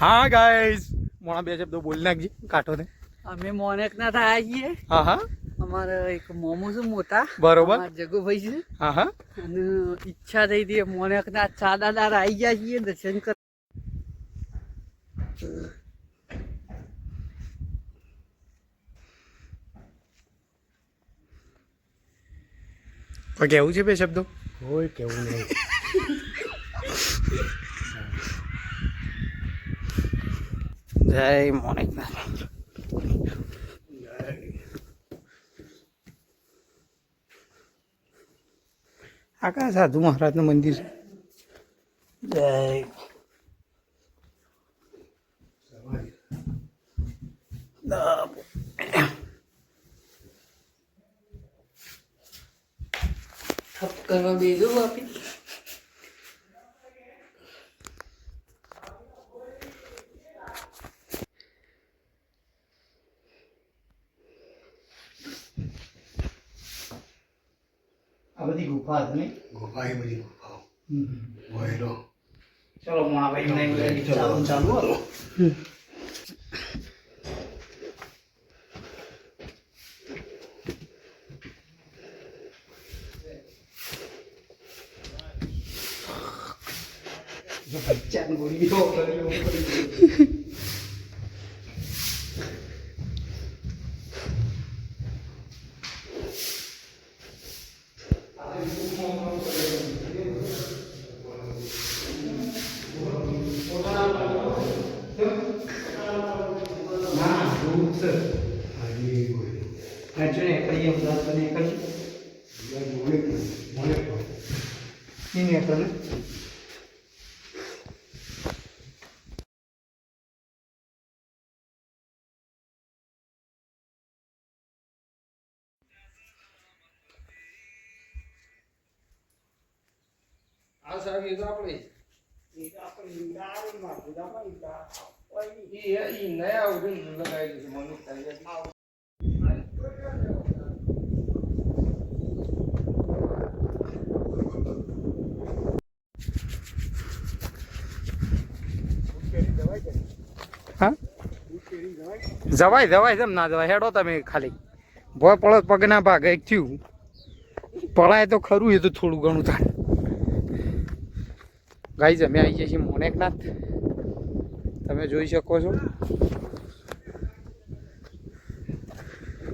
હા ગાઈસ મોણા બે શબ્દો બોલી નાખજે કાઢો ને. અમે મોનેકના થાય છીએ. હા હા અમારે એક મોમો છે મોટા બરોબર. જગુભાઈ છે. હા હા અને ઈચ્છા થઈ હતી મોનેકના ચાદાદાર આવી ગયા છીએ દર્શન કર. કોઈ કેવું છે બે શબ્દો? કોઈ કેવું નહીં. જય મોનેકના. આ કયા સાધુ મહારાજનું મંદિર છે? જય થપ કરવા બેજો બાપી. આ બધી ગુફા હતી ને? ગુફા એ બધી ગુફાઓ વહેલો. ચલો મોણાભાઈ ચાલુ ચાલુ હાલો. બચ્ચાને બોલી ગયો આ સાહેબ એ તો આપણે નયા ઉઠીને લગાવી દીધું મનુષ્ય થઈ હા જવાય જવાય જેમ ના જવાય હેડો તમે ખાલી ભોય પડો પગ ના ભાગે એક થયું પડાય તો ખરું એ તો થોડું ઘણું થાય. ગાઈઝ અમે આવી જઈએ છીએ મોનેકનાથ. તમે જોઈ શકો છો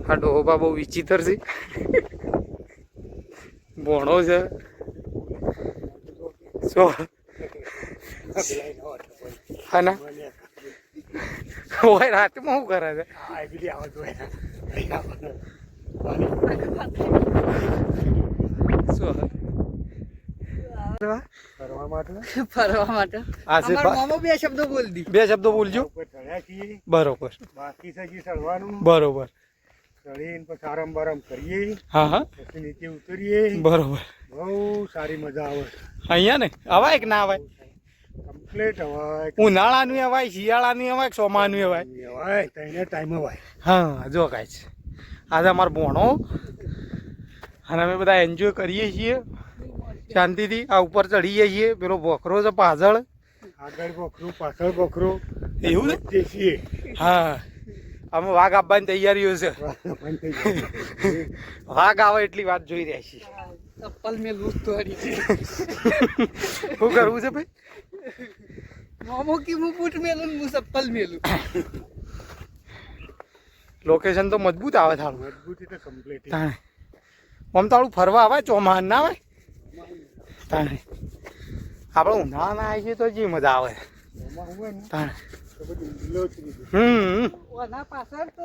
આ ડોહા બહુ વિચિત્ર છે. ભણો છે હા ના હોય રાતમાં શું કરે છે? ફરવા માટે ફરવા માટે આ છે અમાર મોમો બે શબ્દો બોલ દી. બે શબ્દો બોલજો. ચડ્યા છીએ બરોબર બાકી છે હજી ચડવાનું. બરોબર ચડીને પછી આરામ બારામ કરીએ હા હા પછી નીચે ઉતરીએ. બરોબર. બહુ સારી મજા આવે. અહીંયા ને અવાય કે ના અવાય? કમ્પ્લીટ હવાય ઉનાળાનું અવાય, શિયાળાનું અવાય, ચોમાનું અવાય? હવાય તેને ટાઈમ હવાય. હા જો કાંઈ છે આજે અમારો ભણો અને અમે બધા એન્જોય કરીએ છીએ શાંતિથી. આ ઉપર ચડીએ છીએ. પેલો બોખરો છે પાછળ. આગળ બકરું પાછળ બકરું એવું ને? જે છીએ હા અમે વાઘ આપવાની તૈયારીઓ છે. વાઘ આવે એટલી વાત જોઈ રહ્યા છીએ. ચપ્પલ મેં લૂઝ તોડી છે. શું કરવું છે ભાઈ? મોમો કી હું બૂટ મેલું હું ચપ્પલ મેલું. લોકેશન તો મજબૂત આવે થાળું. મજબૂતી તો કમ્પ્લીટ. તાણે આમ તાળું ફરવા આવે ચોમાન ના આવે તાણે આપણે ઉનાળાના આવી છીએ તો જે મજા આવે તાણે. ઓના પાછળ તો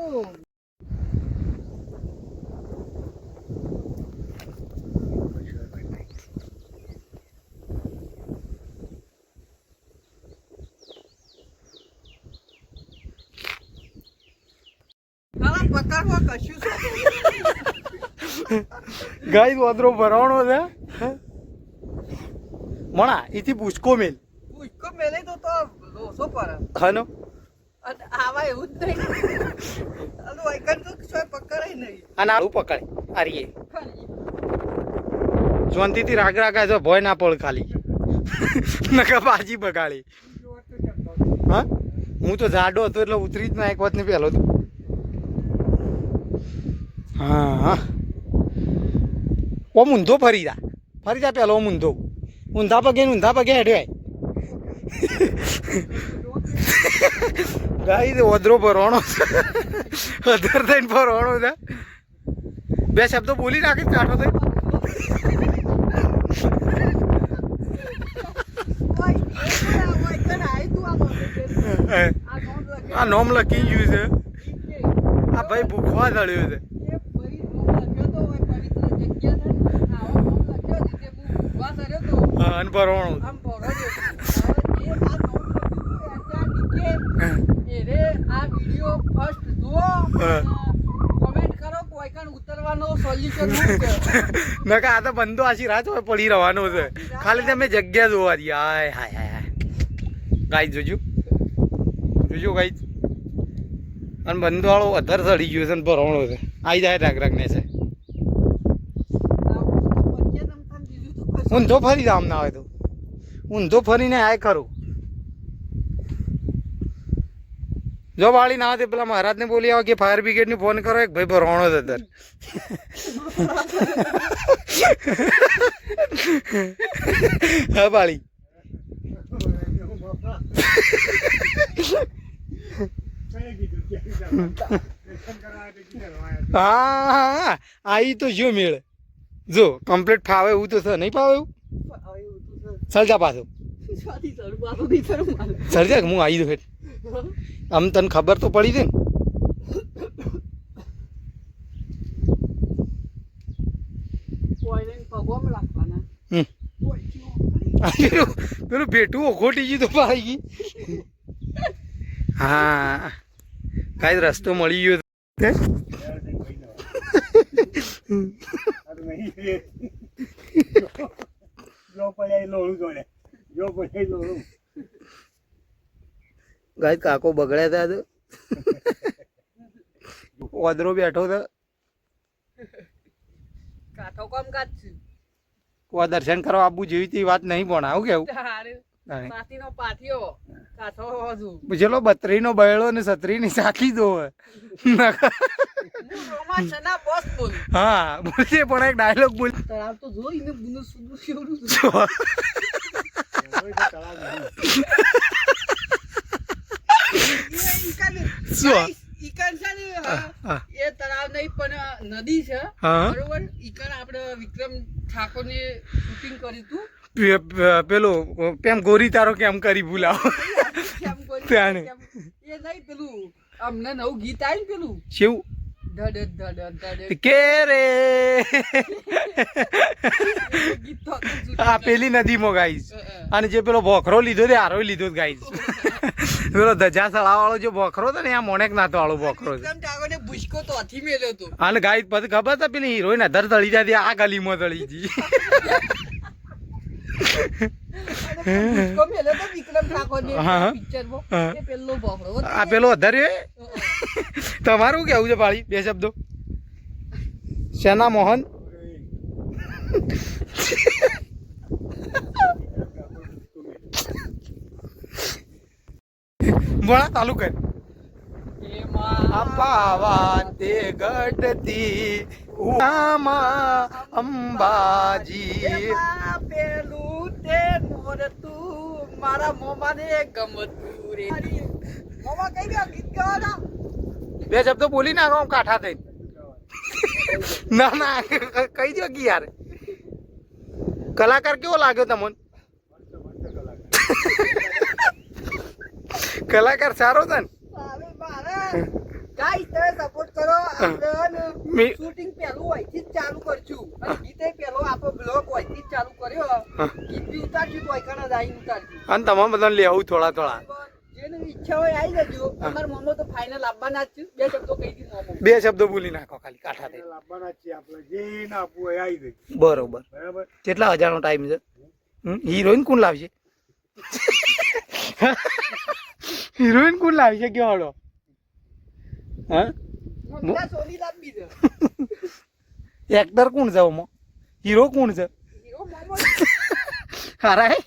પકડવા કશું ગાય વાદરો ભરવાનો છે મણા એથી પૂછકો મેલ પૂછકો મેલે તો લોસો પર હાનો અને આવા એવું જ નહીં. આનું વાયકન તો કોઈ પકડાય નહીં. અને આવું પકડે આરીએ જોનતીથી રાગ રાગા જો ભય ના પડ ખાલી નકા બાજી બગાડી. હા હું તો જાડો હતો એટલે ઉતરી જ ના એક વાત ને પહેલો તો હા હા ઓમ ઊંધો ફરી જા પેલો ઓમ ઊંધો ઊંધા પગે હેડ્યો ગાઈ ઓદરો ભરવાનો અધર થઈને ભરવાનો છે બે શબ્દો બોલી નાખી કાઢો થઈ આ નોમ લખી ગયું છે આ ભાઈ ભૂખવા દળ્યો છે અને ભરવાનો નકા આ તો બંધો આશીર્વાદ હોય પડી રહેવાનો છે ખાલી તમે જગ્યા જોવા દઈએ હાય હાય હાય ગાઈ જોજો ગાઈ અને બંધો વાળો વધારે ચડી ગયો છે ને ભરવાનો છે આવી જાય રાગ ને છે ઊંધો ફરી જામ ના હોય તો ઊંધો ફરીને આય ખરું જો વાળી ના હોય પેલા મહારાજને બોલી આવો કે ફાયર બ્રિગેડને ફોન કરો એક ભાઈ ભરવાનો છે અત્યારે હા વાળી હા આવી તો જો મેળ જો કમ્પ્લીટ ફાવે એવું તો છે નહીં ફાવે એવું સલજા પાછો સલજા હું આવી દઉં આમ તને ખબર તો પડી છે ને પેલું ભેટું ખોટી ગયું તો પાડી ગઈ હા કાંઈ રસ્તો મળી ગયો ગાય કાકો બગડ્યા હતા ઓદરો બેઠો હતો દર્શન કરવા આપવું જેવી તે વાત નહીં પણ આવું કેવું ચલો 32 નો બૈળો ને 36 ની સાખી દો હા બોલશે પણ એક ડાયલોગ બોલ એ તળાવ નહીં પણ નદી છે બરોબર ઈકન આપણે વિક્રમ ઠાકોર ને શૂટિંગ કર્યું હતું પેલો કેમ ગોરી તારો કેમ કરી ભૂલાવો એ નહીં પેલું અમને નવું ગીત આવ્યું પેલું કેવું ધડ ધડ ધડ કે રે ગીત આ પેલી નદીમાં ગાઈશ અને જે પેલો ભોખરો લીધો તે હારો લીધો ગાઈશ પેલો ધજા સળા વાળો જે ભોખરો હતો ને આ મોણેક નાતો વાળો ભોખરો વિક્રમ ઠાકોર ને ભૂસકો તો હાથી મેલ્યો હતો અને ગાઈસ પછી ખબર હતા પેલી હિરોઈન અધર તળી જતી આ ગલીમાં તળી ગઈ આ પેલો અધર્યો તમારું કેવું છે પાળી બે શબ્દો શેના મોહન બોલા ચાલુ કર પાવા તે ગઢતી અંબાજી પેલું તે નોરતું મારા મોમાં ને ગમતું રે મોમાં કઈ ગયો ગીત ગાવાના બે શબ્દો બોલી નાખો આમ કાઠા થઈને ના ના કઈ દો કે યાર કલાકાર કેવો લાગ્યો તમને કલાકાર સારો છે ને ગાઈસ તમે સપોર્ટ કરો આપણે શૂટિંગ પહેલું હોયથી જ ચાલુ કરશું અને ગીતે પહેલો આપણો બ્લોગ હોયથી જ ચાલુ કર્યો ગીત બી ઉતારશું તો આઈકન જ આવીને ઉતારશું અને તમારે બધાને લેવું થોડા થોડા જેને ઈચ્છા હોય આવી જજો અમારા મોમો તો ફાઇનલ આપવાના જ છે બે શબ્દો કહી દી મોમો બે શબ્દો બોલી નાખો ખાલી કાઠા થઈ આપવાના છે આપણે જે ના આપવું હોય આવી ગઈ બરોબર બરાબર કેટલા હજારનો ટાઈમ છે હિરોઈન કોણ લાવશે હિરોઈન કોણ લાવશે કે હળો હા મોટા સોની લાંબી છે એક્ટર કોણ છે ઓમાં હીરો કોણ છે હીરો મોમો હારાય